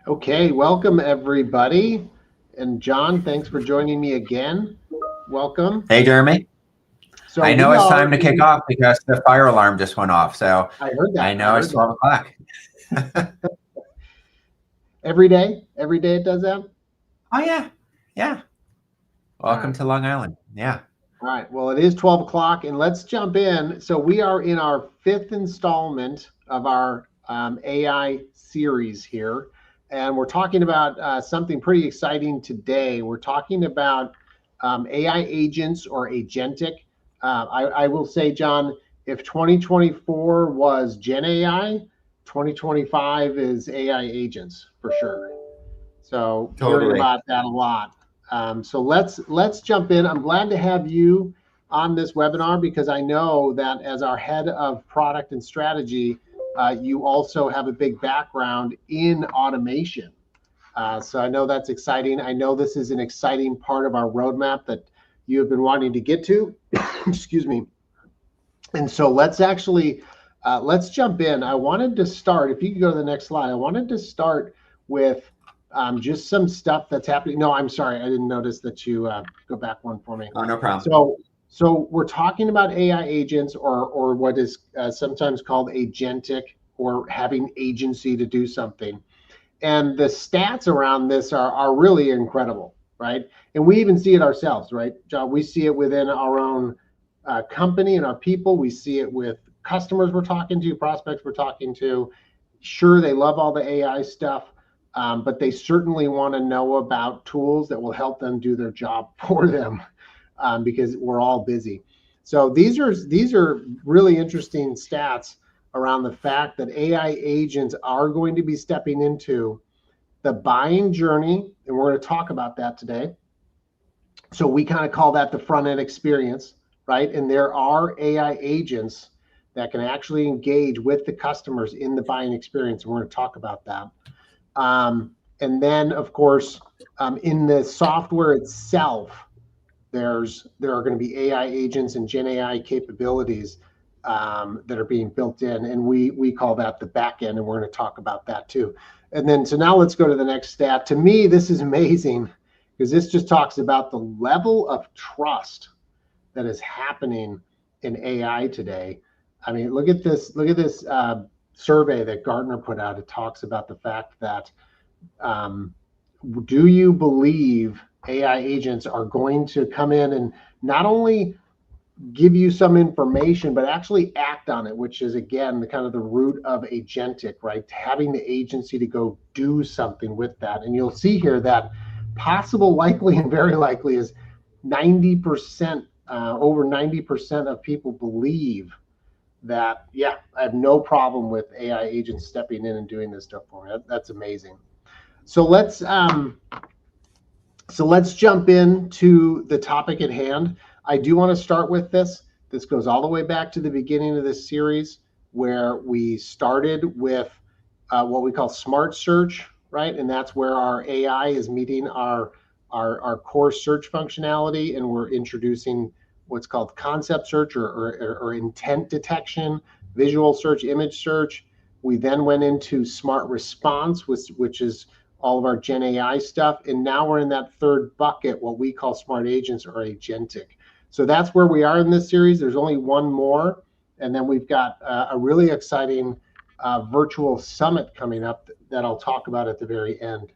Okay, welcome everybody. And John, thanks for joining me again. Welcome. Hey, Jeremy. So I know we it's are time to kick off because the fire alarm just went off. So I heard I that. I know it's heard that. 12 o'clock. Every day? Every day it does that? Oh, yeah. Yeah. All Welcome right. to Long Island. Yeah. All right. Well, it is 12 o'clock and let's jump in. So we are in our fifth installment of our AI series here. And we're talking about something pretty exciting today. We're talking about AI agents or agentic. I will say, John, if 2024 was Gen AI, 2025 is AI agents for sure. So hearing Totally. about that a lot. So let's jump in. I'm glad to have you on this webinar because I know that as our head of product and strategy, you also have a big background in automation. So I know that's exciting. I know this is an exciting part of our roadmap that you have been wanting to get to. Excuse me. And so let's jump in. I wanted to start, if you could go to the next slide, I wanted to start with just some stuff that's happening. No, I'm sorry, I didn't notice that you go back one for me. Oh, no problem. So we're talking about AI agents or what is sometimes called agentic or having agency to do something. And the stats around this are really incredible, right? And we even see it ourselves, right, John? We see it within our own company and our people. We see it with customers we're talking to, prospects we're talking to. Sure, they love all the AI stuff, but they certainly want to know about tools that will help them do their job for them because we're all busy. So these are really interesting stats around the fact that AI agents are going to be stepping into the buying journey, and we're going to talk about that today. So we kind of call that the front end experience, right? And there are AI agents that can actually engage with the customers in the buying experience. And we're going to talk about that. And then, of course, in the software itself, there are going to be AI agents and Gen AI capabilities that are being built in, and we call that the back end, and we're going to talk about that too. And then, so now let's go to the next stat. To me, this is amazing because this just talks about the level of trust that is happening in AI today. I mean, look at this survey that Gartner put out. It talks about the fact that do you believe AI agents are going to come in and not only give you some information, but actually act on it, which is, again, the kind of the root of agentic, right? Having the agency to go do something with that. And you'll see here that possible, likely, and very likely is 90%, over 90% of people believe that, yeah, I have no problem with AI agents stepping in and doing this stuff for me. That's amazing. So let's jump into the topic at hand. I do want to start with this. This goes all the way back to the beginning of this series where we started with what we call smart search, right? And that's where our AI is meeting our core search functionality, and we're introducing what's called concept search or intent detection, visual search, image search. We then went into smart response, which is all of our Gen AI stuff. And now we're in that third bucket, what we call smart agents or agentic. So that's where we are in this series. There's only one more. And then we've got a really exciting virtual summit coming up that I'll talk about at the very end.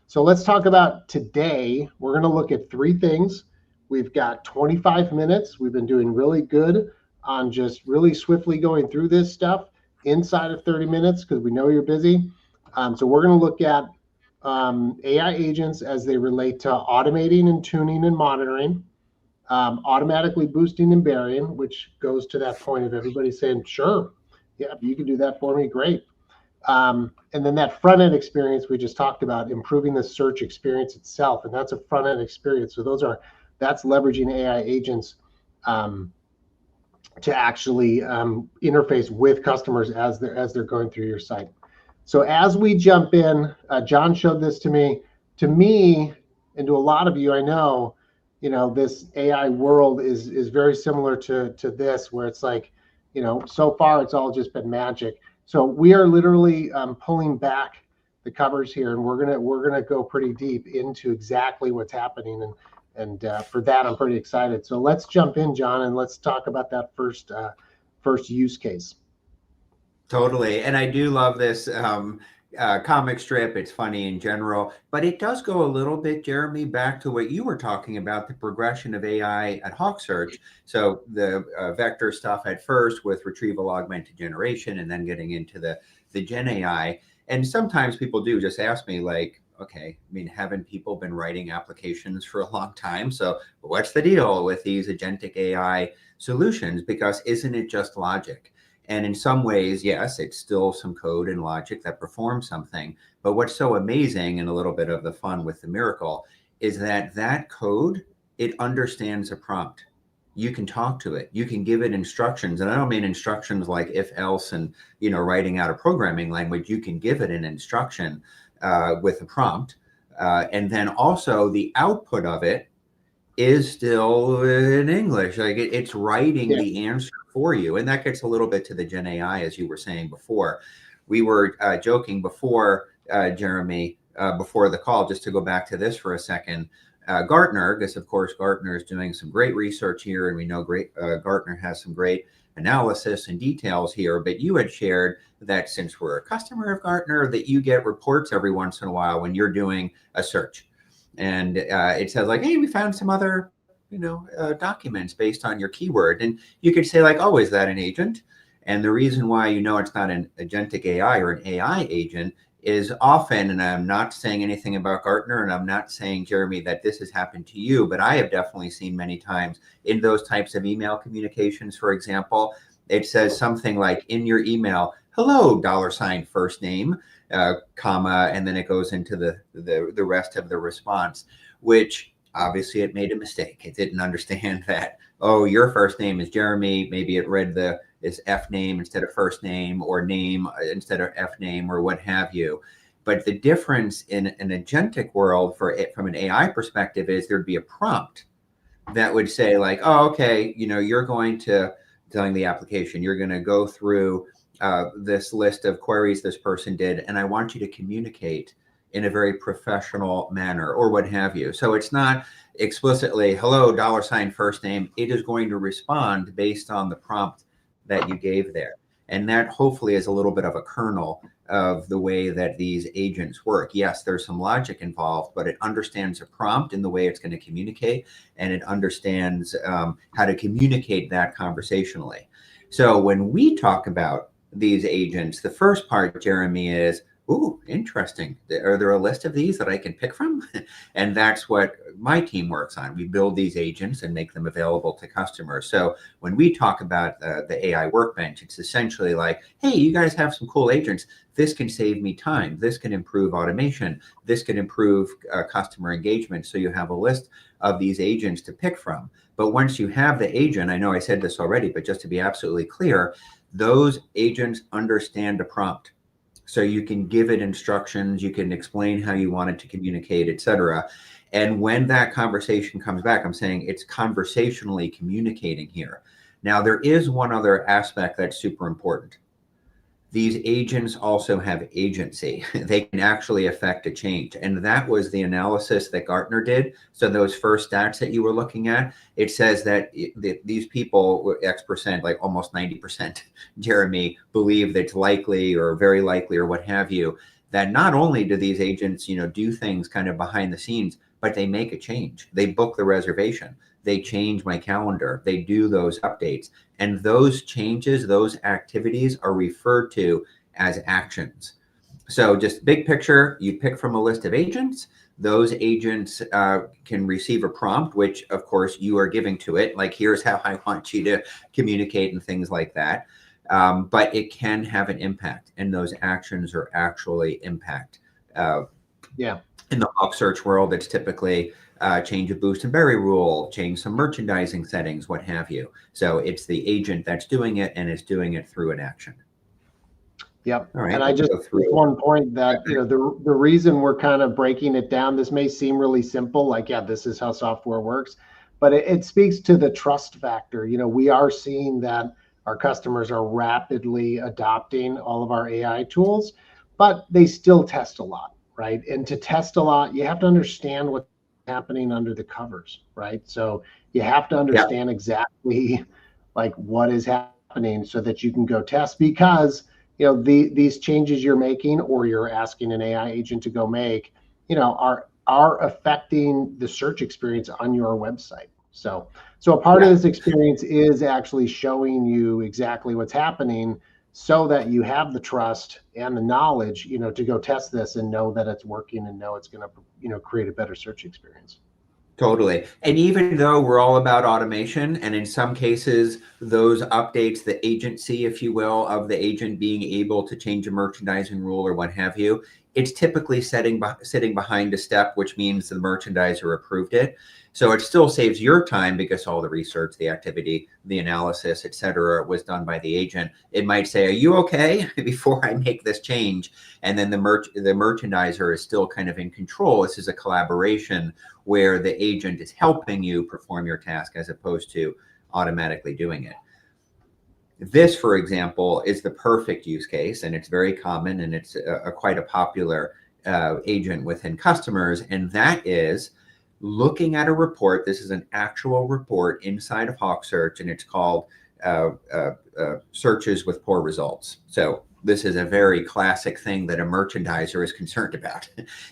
So let's talk about today. We're going to look at three things. We've got 25 minutes. We've been doing really good on just really swiftly going through this stuff inside of 30 minutes because we know you're busy. So we're going to look at AI agents as they relate to automating and tuning and monitoring, automatically boosting and burying, which goes to that point of everybody saying, sure, yeah, you can do that for me, great. And then that front end experience we just talked about, improving the search experience itself, and that's a front end experience. So that's leveraging AI agents to actually interface with customers as they're going through your site. So as we jump in, John showed this to me, and to a lot of you, I know, this AI world is very similar to this, where it's like, so far it's all just been magic. So we are literally pulling back covers here, and we're gonna go pretty deep into exactly what's happening, and for that I'm pretty excited. So let's jump in, John, and let's talk about that first use case. Totally. And I do love this comic strip. It's funny in general, but it does go a little bit, Jeremy, back to what you were talking about, the progression of AI at HawkSearch. So the vector stuff at first with retrieval augmented generation, and then getting into the Gen AI. And sometimes people do just ask me, like, okay, I mean, haven't people been writing applications for a long time? So what's the deal with these agentic AI solutions? Because isn't it just logic? And in some ways, yes, it's still some code and logic that performs something. But what's so amazing, and a little bit of the fun with the miracle, is that that code, it understands a prompt. You can talk to it. You can give it instructions. And I don't mean instructions like if else and, writing out a programming language. You can give it an instruction with a prompt. And then also the output of it is still in English. Like it's writing the answer for you. And that gets a little bit to the Gen AI, as you were saying before. We were joking before, Jeremy, before the call, just to go back to this for a second. Gartner, because of course Gartner is doing some great research here, and we know Gartner has some great analysis and details here. But you had shared that since we're a customer of Gartner, that you get reports every once in a while when you're doing a search. And it says like, hey, we found some other, documents based on your keyword. And you could say like, oh, is that an agent? And the reason why it's not an agentic AI or an AI agent is often, and I'm not saying anything about Gartner, and I'm not saying, Jeremy, that this has happened to you, but I have definitely seen many times in those types of email communications, for example, it says something like in your email, hello, $ first name, comma, and then it goes into the rest of the response, which obviously it made a mistake. It didn't understand that, oh, your first name is Jeremy. Maybe it read is F name instead of first name, or name instead of F name, or what have you. But the difference in an agentic world from an AI perspective is there'd be a prompt that would say like, oh, okay, you're going to, telling the application, you're going to go through this list of queries this person did, and I want you to communicate in a very professional manner, or what have you. So it's not explicitly, hello, $ first name. It is going to respond based on the prompt that you gave there. And that hopefully is a little bit of a kernel of the way that these agents work. Yes, there's some logic involved, but it understands a prompt in the way it's going to communicate, and it understands how to communicate that conversationally. So when we talk about these agents, the first part, Jeremy, is, ooh, interesting. Are there a list of these that I can pick from? And that's what my team works on. We build these agents and make them available to customers. So when we talk about the AI workbench, it's essentially like, hey, you guys have some cool agents. This can save me time. This can improve automation. This can improve customer engagement. So you have a list of these agents to pick from. But once you have the agent, I know I said this already, but just to be absolutely clear, those agents understand a prompt. So you can give it instructions, you can explain how you want it to communicate, et cetera. And when that conversation comes back, I'm saying it's conversationally communicating here. Now, there is one other aspect that's super important. These agents also have agency. They can actually affect a change. And that was the analysis that Gartner did. So those first stats that you were looking at, it says that these people, X%, like almost 90%, Jeremy, believe that it's likely or very likely or what have you, that not only do these agents, do things kind of behind the scenes, but they make a change. They book the reservation. They change my calendar. They do those updates. And those changes, those activities are referred to as actions. So just big picture, you pick from a list of agents. Those agents can receive a prompt, which of course you are giving to it. Like, here's how I want you to communicate and things like that. But it can have an impact, and those actions are actually impact. In the HawkSearch world, it's typically change a boost and bury rule, change some merchandising settings, what have you. So it's the agent that's doing it, and it's doing it through an action. Yep. All right, and I just one point that the reason we're kind of breaking it down, this may seem really simple, like, yeah, this is how software works, but it speaks to the trust factor. We are seeing that our customers are rapidly adopting all of our AI tools, but they still test a lot, right? And to test a lot, you have to understand what's happening under the covers, right? So you have to Yeah, understand exactly like what is happening so that you can go test, because these changes you're making or you're asking an AI agent to go make, are affecting the search experience on your website. So a part of yeah. this experience is actually showing you exactly what's happening so that you have the trust and the knowledge, to go test this and know that it's working and know it's going to, create a better search experience. Totally. And even though we're all about automation, and in some cases, those updates, the agency, if you will, of the agent being able to change a merchandising rule or what have you, it's typically sitting behind a step, which means the merchandiser approved it. So it still saves your time because all the research, the activity, the analysis, et cetera, was done by the agent. It might say, "Are you okay?" before I make this change. And then the merchandiser is still kind of in control. This is a collaboration where the agent is helping you perform your task as opposed to automatically doing it. This, for example, is the perfect use case, and it's very common, and it's quite a popular agent within customers, and that is looking at a report. This is an actual report inside of HawkSearch, and it's called searches with poor results. So this is a very classic thing that a merchandiser is concerned about,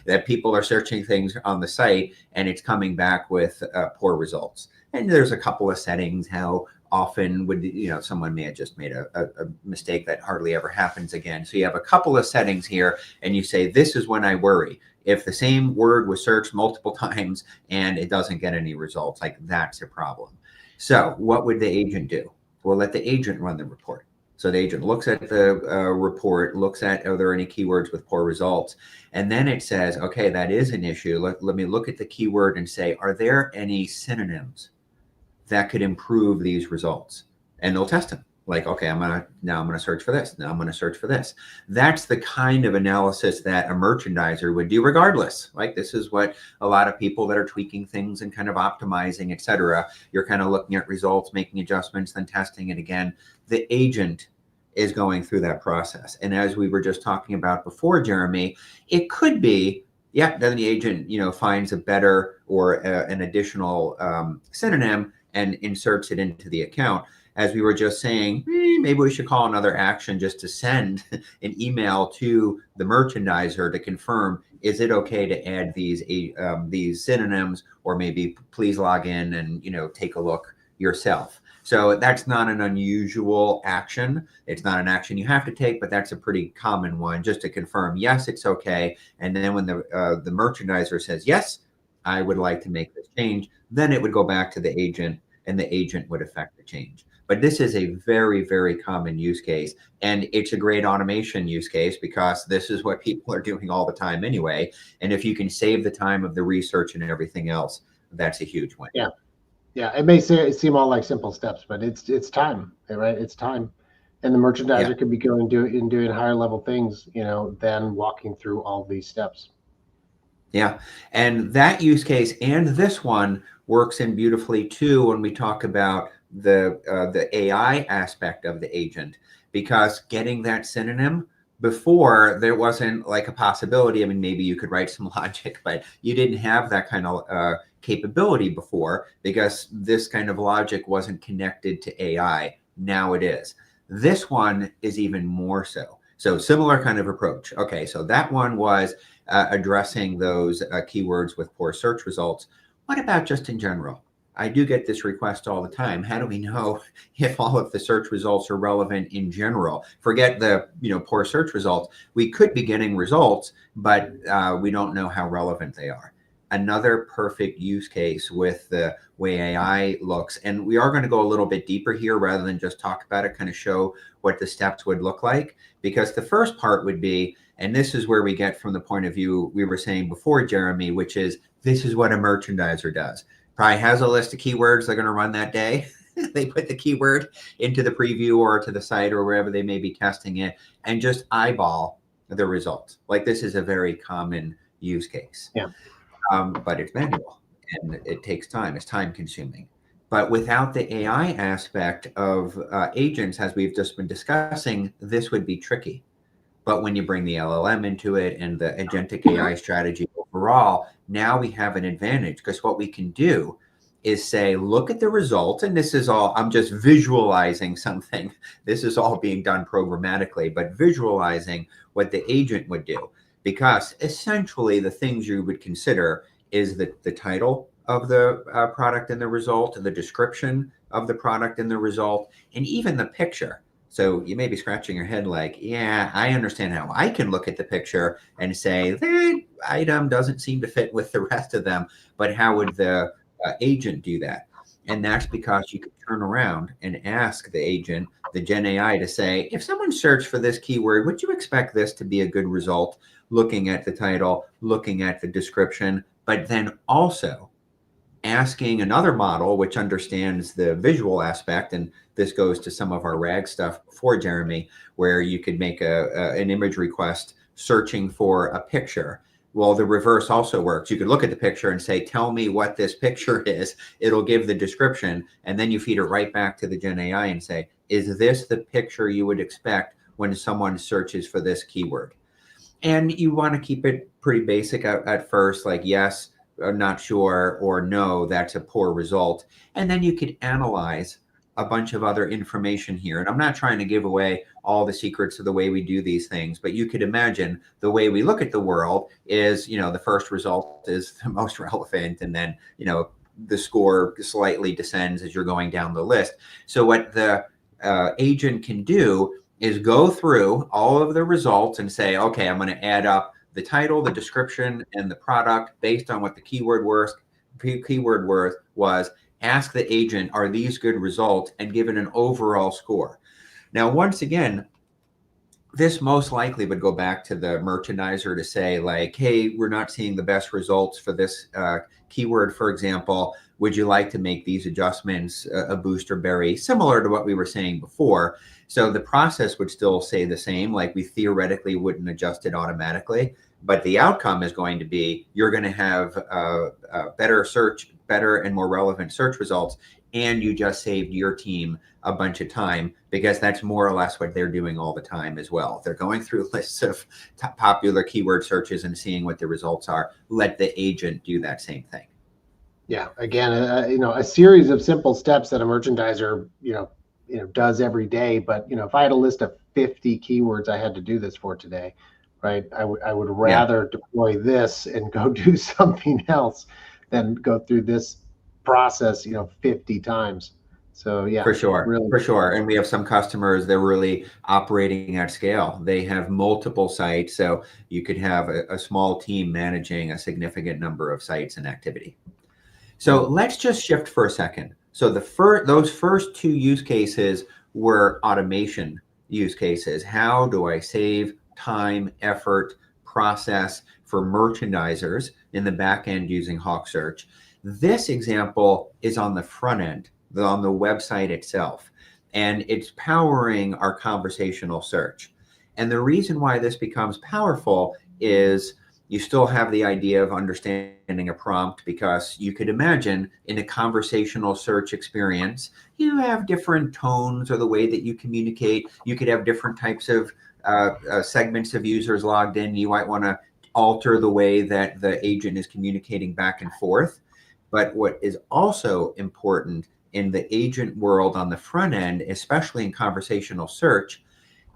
that people are searching things on the site and it's coming back with poor results. And there's a couple of settings, how often would, someone may have just made a mistake that hardly ever happens again. So you have a couple of settings here and you say, this is when I worry. If the same word was searched multiple times and it doesn't get any results, like that's a problem. So what would the agent do? We'll let the agent run the report. So the agent looks at the report, looks at, are there any keywords with poor results? And then it says, okay, that is an issue. Let me look at the keyword and say, are there any synonyms that could improve these results? And they'll test them. Like, okay, I'm gonna search for this. Now I'm gonna search for this. That's the kind of analysis that a merchandiser would do regardless. Like, this is what a lot of people that are tweaking things and kind of optimizing, et cetera, you're kind of looking at results, making adjustments, then testing it again. The agent is going through that process. And as we were just talking about before, Jeremy, it could be, yeah, then the agent, finds a better or an additional synonym and inserts it into the account. As we were just saying, maybe we should call another action just to send an email to the merchandiser to confirm, is it okay to add these synonyms, or maybe please log in and take a look yourself. So that's not an unusual action. It's not an action you have to take, but that's a pretty common one, just to confirm, yes, it's okay. And then when the merchandiser says, yes, I would like to make this change, then it would go back to the agent and the agent would affect the change. But this is a very, very common use case. And it's a great automation use case because this is what people are doing all the time anyway. And if you can save the time of the research and everything else, that's a huge win. Yeah. Yeah. It may seem all like simple steps, but it's time, right? It's time. And the merchandiser could be going doing higher level things, than walking through all these steps. Yeah. And that use case and this one works in beautifully too when we talk about the AI aspect of the agent, because getting that synonym before, there wasn't like a possibility. I mean, maybe you could write some logic, but you didn't have that kind of capability before because this kind of logic wasn't connected to AI. Now it is. This one is even more so. So similar kind of approach. Okay, so that one was addressing those keywords with poor search results. What about just in general? I do get this request all the time. How do we know if all of the search results are relevant in general? Forget the poor search results. We could be getting results, but we don't know how relevant they are. Another perfect use case with the way AI looks, and we are going to go a little bit deeper here rather than just talk about it, kind of show what the steps would look like, because the first part would be, and this is where we get from the point of view we were saying before, Jeremy, which is this is what a merchandiser does. Probably has a list of keywords they're going to run that day. They put the keyword into the preview or to the site or wherever they may be testing it and just eyeball the results. Like, this is a very common use case. Yeah. But it's manual and it takes time. It's time consuming. But without the AI aspect of agents, as we've just been discussing, this would be tricky. But when you bring the LLM into it and the agentic AI strategy overall, now we have an advantage, because what we can do is say, look at the results. And this is all, I'm just visualizing something. This is all being done programmatically, but visualizing what the agent would do. Because essentially the things you would consider is the title of the product and the result, and the description of the product and the result, and even the picture. So you may be scratching your head like, yeah, I understand how I can look at the picture and say that item doesn't seem to fit with the rest of them, but how would the agent do that? And that's because you could turn around and ask the agent, the Gen AI, to say, if someone searched for this keyword, would you expect this to be a good result? Looking at the title, looking at the description, but then also asking another model which understands the visual aspect. And this goes to some of our RAG stuff before, Jeremy, where you could make an image request searching for a picture. Well, the reverse also works. You could look at the picture and say, tell me what this picture is. It'll give the description, and then you feed it right back to the Gen AI and say, is this the picture you would expect when someone searches for this keyword? And you want to keep it pretty basic at first, like yes, not sure, or no, that's a poor result. And then you could analyze a bunch of other information here. And I'm not trying to give away all the secrets of the way we do these things, but you could imagine the way we look at the world is, the first result is the most relevant. And then, the score slightly descends as you're going down the list. So what the agent can do is go through all of the results and say, okay, I'm going to add up the title, the description, and the product based on what the keyword worth was. Ask the agent, are these good results, and give it an overall score. Now, once again, this most likely would go back to the merchandiser to say like, hey, we're not seeing the best results for this keyword, for example. Would you like to make these adjustments, a booster berry, similar to what we were saying before? So the process would still say the same, like we theoretically wouldn't adjust it automatically, but the outcome is going to be, you're going to have better and more relevant search results, and you just saved your team a bunch of time, because that's more or less what they're doing all the time as well. They're going through lists of popular keyword searches and seeing what the results are. Let the agent do that same thing. Yeah, again, a series of simple steps that a merchandiser, does every day. But if I had a list of 50 keywords I had to do this for today, right? I would rather deploy this and go do something else than go through this process, 50 times. So yeah, for sure. And we have some customers, they're really operating at scale. They have multiple sites, so you could have a small team managing a significant number of sites and activity. So let's just shift for a second. So those first two use cases were automation use cases. How do I save time, effort, process for merchandisers in the back end using HawkSearch? This example is on the front end, on the website itself, and it's powering our conversational search. And the reason why this becomes powerful is you still have the idea of understanding a prompt, because you could imagine in a conversational search experience, you have different tones or the way that you communicate. You could have different types of segments of users logged in. You might want to alter the way that the agent is communicating back and forth. But what is also important in the agent world on the front end, especially in conversational search,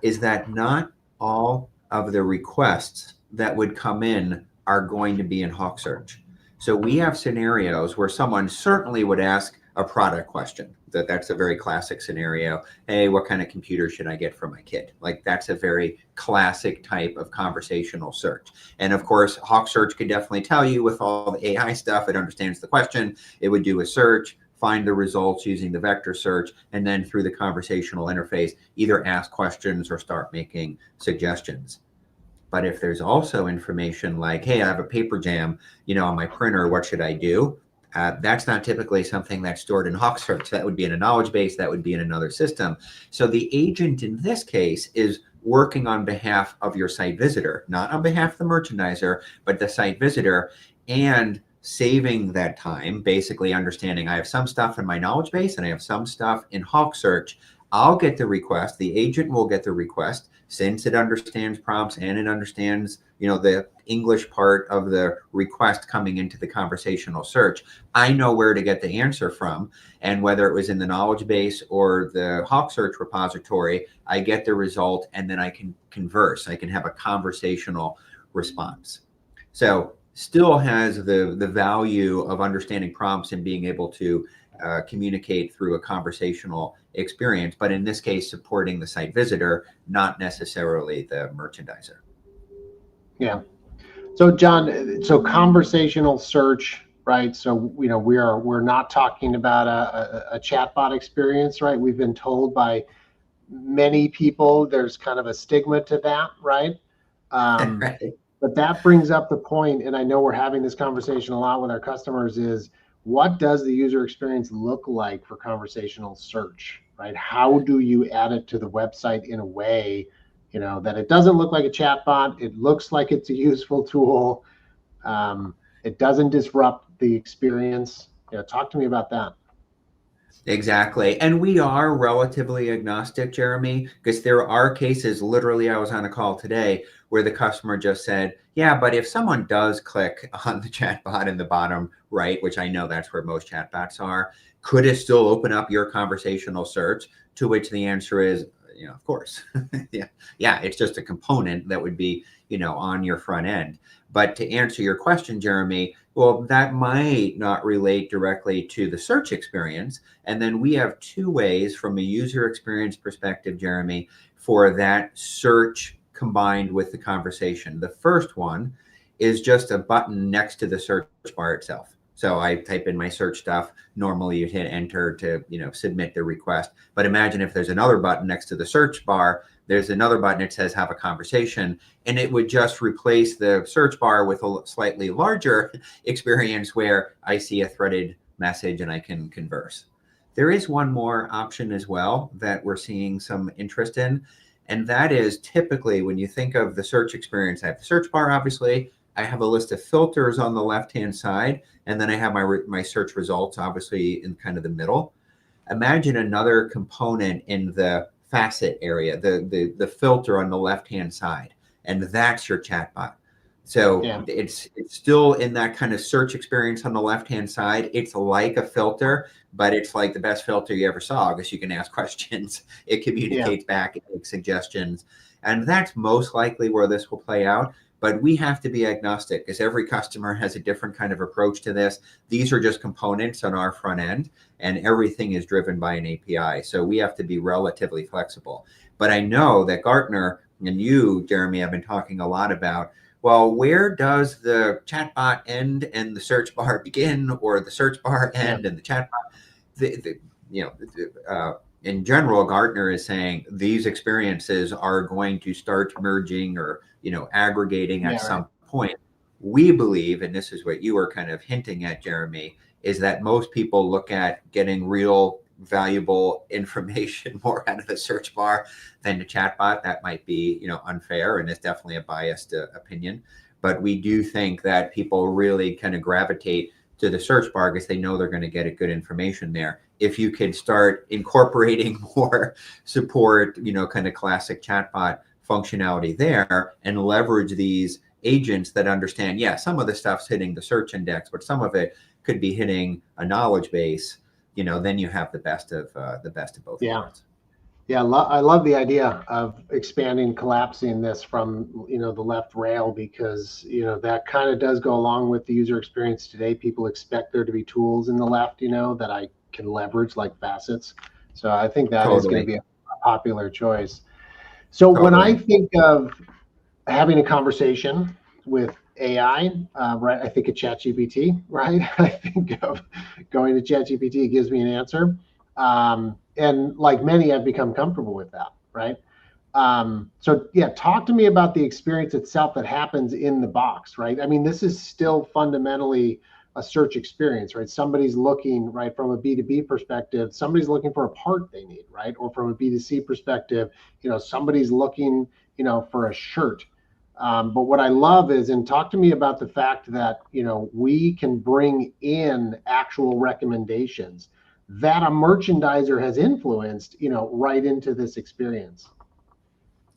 is that not all of the requests that would come in are going to be in HawkSearch. So we have scenarios where someone certainly would ask a product question. That's a very classic scenario. Hey, what kind of computer should I get for my kid? Like, that's a very classic type of conversational search. And of course, HawkSearch could definitely tell you with all the AI stuff, it understands the question, it would do a search, find the results using the vector search, and then through the conversational interface, either ask questions or start making suggestions. But if there's also information like, hey, I have a paper jam, on my printer, what should I do? That's not typically something that's stored in HawkSearch. That would be in a knowledge base, that would be in another system. So the agent in this case is working on behalf of your site visitor, not on behalf of the merchandiser, but the site visitor, and saving that time, basically understanding I have some stuff in my knowledge base and I have some stuff in HawkSearch. I'll get the request, the agent will get the request, since it understands prompts and it understands, the English part of the request coming into the conversational search, I know where to get the answer from. And whether it was in the knowledge base or the Hawk Search repository, I get the result and then I can converse. I can have a conversational response. So still has the value of understanding prompts and being able to communicate through a conversational experience, but in this case, supporting the site visitor, not necessarily the merchandiser. Yeah. So John, so conversational search, right? So we're not talking about a chatbot experience, right? We've been told by many people there's kind of a stigma to that, right? Right. But that brings up the point, and I know we're having this conversation a lot with our customers, is what does the user experience look like for conversational search, right? How do you add it to the website in a way, that it doesn't look like a chatbot, it looks like it's a useful tool, it doesn't disrupt the experience. Talk to me about that. Exactly. And we are relatively agnostic, Jeremy, because there are cases, literally, I was on a call today where the customer just said, yeah, but if someone does click on the chatbot in the bottom right, which I know that's where most chatbots are, could it still open up your conversational search? To which the answer is, of course. Yeah, it's just a component that would be, on your front end. But to answer your question, Jeremy, well, that might not relate directly to the search experience. And then we have two ways from a user experience perspective, Jeremy, for that search combined with the conversation. The first one is just a button next to the search bar itself. So I type in my search stuff. Normally you'd hit enter to, submit the request. But imagine if there's another button next to the search bar, there's another button that says have a conversation, and it would just replace the search bar with a slightly larger experience where I see a threaded message and I can converse. There is one more option as well that we're seeing some interest in, and that is typically when you think of the search experience, I have the search bar, obviously, I have a list of filters on the left-hand side, and then I have my search results, obviously, in kind of the middle. Imagine another component in the facet area, the filter on the left-hand side, and that's your chatbot. So yeah, it's still in that kind of search experience on the left-hand side. It's like a filter, but it's like the best filter you ever saw because you can ask questions. It communicates back, it makes suggestions, and that's most likely where this will play out. But we have to be agnostic because every customer has a different kind of approach to this. These are just components on our front end, and everything is driven by an API. So we have to be relatively flexible. But I know that Gartner and you, Jeremy, have been talking a lot about, well, where does the chatbot end and the search bar begin, or the search bar end and the chatbot? In general, Gartner is saying these experiences are going to start merging or aggregating at some point. We believe, and this is what you were kind of hinting at, Jeremy, is that most people look at getting real valuable information more out of the search bar than the chatbot. That might be unfair, and it's definitely a biased opinion. But we do think that people really kind of gravitate to the search bar because they know they're going to get a good information there. If you could start incorporating more support, kind of classic chatbot functionality there, and leverage these agents that understand, some of the stuff's hitting the search index, but some of it could be hitting a knowledge base, then you have the best of both worlds. Yeah, I love the idea of expanding, collapsing this from the left rail, because that kind of does go along with the user experience today. People expect there to be tools in the left, that I can leverage, like facets. So I think that is going to be a popular choice. So when I think of having a conversation with AI, right, I think of ChatGPT, right? I think of going to ChatGPT, it gives me an answer. And like many, I've become comfortable with that, right? So yeah, talk to me about the experience itself that happens in the box, right? I mean, this is still fundamentally a search experience, right? Somebody's looking, right, from a B2B perspective, somebody's looking for a part they need, right? Or from a B2C perspective, somebody's looking, for a shirt. But what I love is, and talk to me about the fact that, we can bring in actual recommendations that a merchandiser has influenced, right into this experience.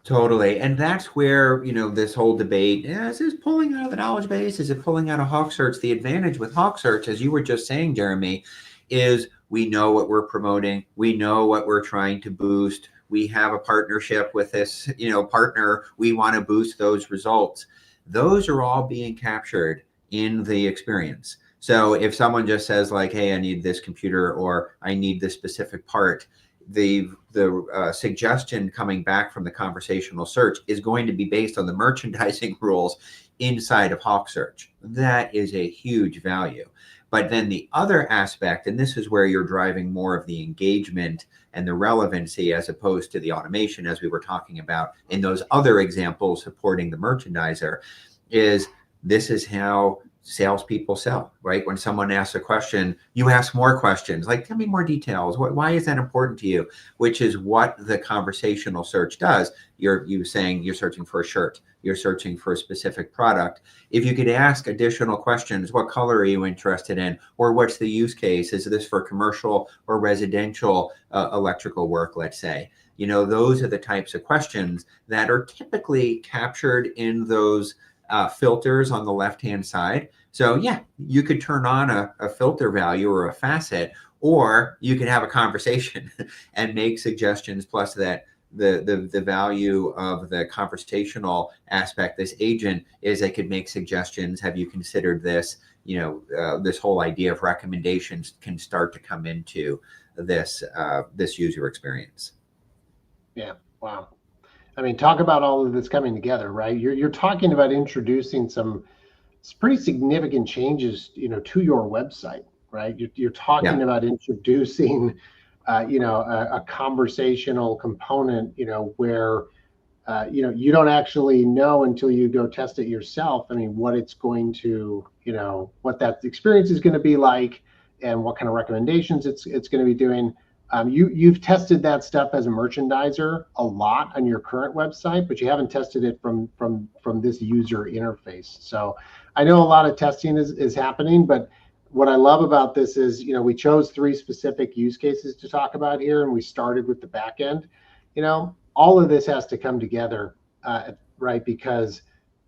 Totally. And that's where, this whole debate, is this pulling out of the knowledge base? Is it pulling out of HawkSearch? The advantage with HawkSearch, as you were just saying, Jeremy, is we know what we're promoting. We know what we're trying to boost. We have a partnership with this, partner. We want to boost those results. Those are all being captured in the experience. So if someone just says like, hey, I need this computer or I need this specific part, the suggestion coming back from the conversational search is going to be based on the merchandising rules inside of HawkSearch. That is a huge value. But then the other aspect, and this is where you're driving more of the engagement and the relevancy as opposed to the automation, as we were talking about in those other examples supporting the merchandiser, is this is how salespeople sell, right? When someone asks a question, you ask more questions, like, tell me more details. Why is that important to you? Which is what the conversational search does. You're saying you're searching for a shirt, you're searching for a specific product. If you could ask additional questions, what color are you interested in? Or what's the use case? Is this for commercial or residential electrical work, let's say? Those are the types of questions that are typically captured in those filters on the left-hand side. So yeah, you could turn on a filter value or a facet, or you could have a conversation and make suggestions. Plus that the value of the conversational aspect, this agent, is they could make suggestions. Have you considered this? This whole idea of recommendations can start to come into this user experience. Yeah. Wow. I mean, talk about all of this coming together, right? You're talking about introducing some pretty significant changes, to your website, right? You're talking about introducing, a conversational component, where, you don't actually know until you go test it yourself. I mean, what it's going to, what that experience is going to be like, and what kind of recommendations it's going to be doing. You've tested that stuff as a merchandiser a lot on your current website, but you haven't tested it from this user interface. So I know a lot of testing is happening, but what I love about this is, we chose 3 specific use cases to talk about here, and we started with the back end. All of this has to come together, right? Because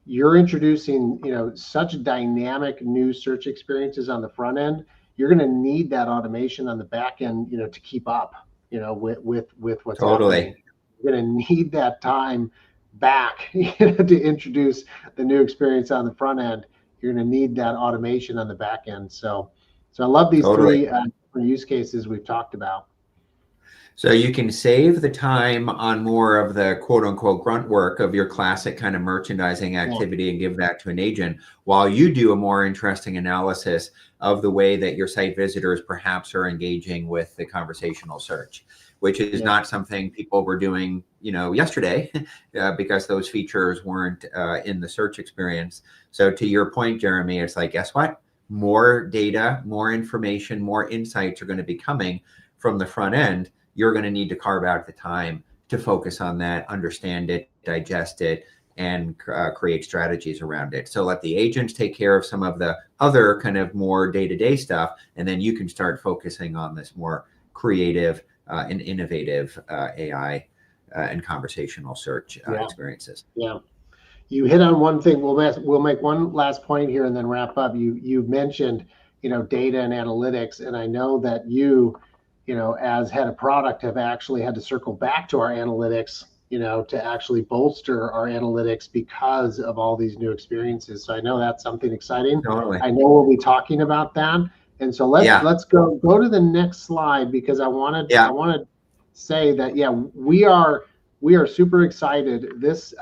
you're introducing, such dynamic new search experiences on the front end. You're going to need that automation on the back end, to keep up, with what's happening. You're going to need that time back to introduce the new experience on the front end. You're going to need that automation on the back end. So I love these 3 different use cases we've talked about. So you can save the time on more of the quote unquote grunt work of your classic kind of merchandising activity and give that to an agent, while you do a more interesting analysis of the way that your site visitors perhaps are engaging with the conversational search, which is not something people were doing, yesterday because those features weren't in the search experience. So to your point, Jeremy, it's like, guess what? More data, more information, more insights are going to be coming from the front end. You're going to need to carve out the time to focus on that, understand it, digest it, and create strategies around it. So let the agents take care of some of the other kind of more day-to-day stuff, and then you can start focusing on this more creative and innovative AI and conversational search experiences. Yeah. You hit on one thing. We'll make one last point here and then wrap up. You mentioned, data and analytics, and I know that you as head of product, have actually had to circle back to our analytics, to actually bolster our analytics because of all these new experiences. So I know that's something exciting. Totally. I know we'll be talking about that. And so let's go to the next slide, because I want to say that we are super excited. This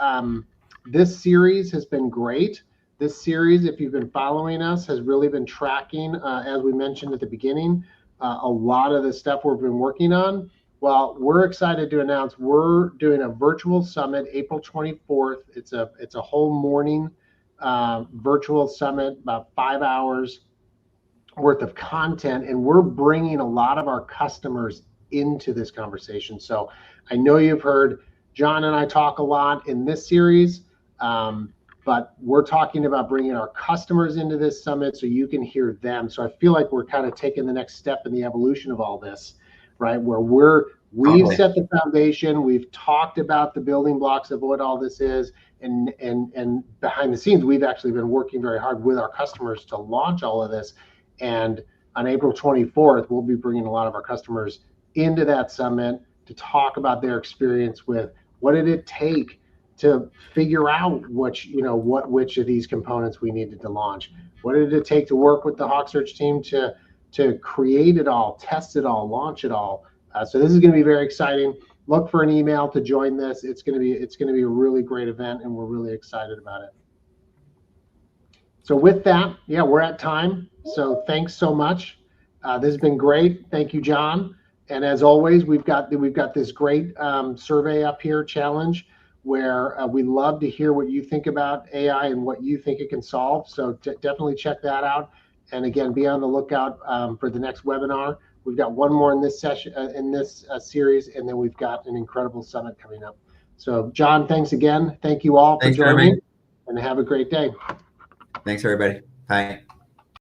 series has been great. This series, if you've been following us, has really been tracking, as we mentioned at the beginning, a lot of the stuff we've been working on. Well, we're excited to announce we're doing a virtual summit April 24th. It's a whole morning virtual summit, about 5 hours worth of content, and we're bringing a lot of our customers into this conversation. So I know you've heard John and I talk a lot in this series, but we're talking about bringing our customers into this summit so you can hear them. So I feel like we're kind of taking the next step in the evolution of all this, right? Where We've Totally. set the foundation. We've talked about the building blocks of what all this is. And behind the scenes, we've actually been working very hard with our customers to launch all of this. And on April 24th, we'll be bringing a lot of our customers into that summit to talk about their experience with what did it take to figure out which of these components we needed to launch. What did it take to work with the HawkSearch team to create it all, test it all, launch it all. So this is going to be very exciting. Look for an email to join this. It's going to be a really great event, and we're really excited about it. So with that, yeah, we're at time. So thanks so much. This has been great. Thank you, John. And as always, we've got this great survey up here, challenge, where we love to hear what you think about AI and what you think it can solve. So definitely check that out. And again, be on the lookout for the next webinar. We've got one more in this session, in this series, and then we've got an incredible summit coming up. So, John, thanks again. Thank you all for joining, and have a great day. Thanks, everybody. Bye.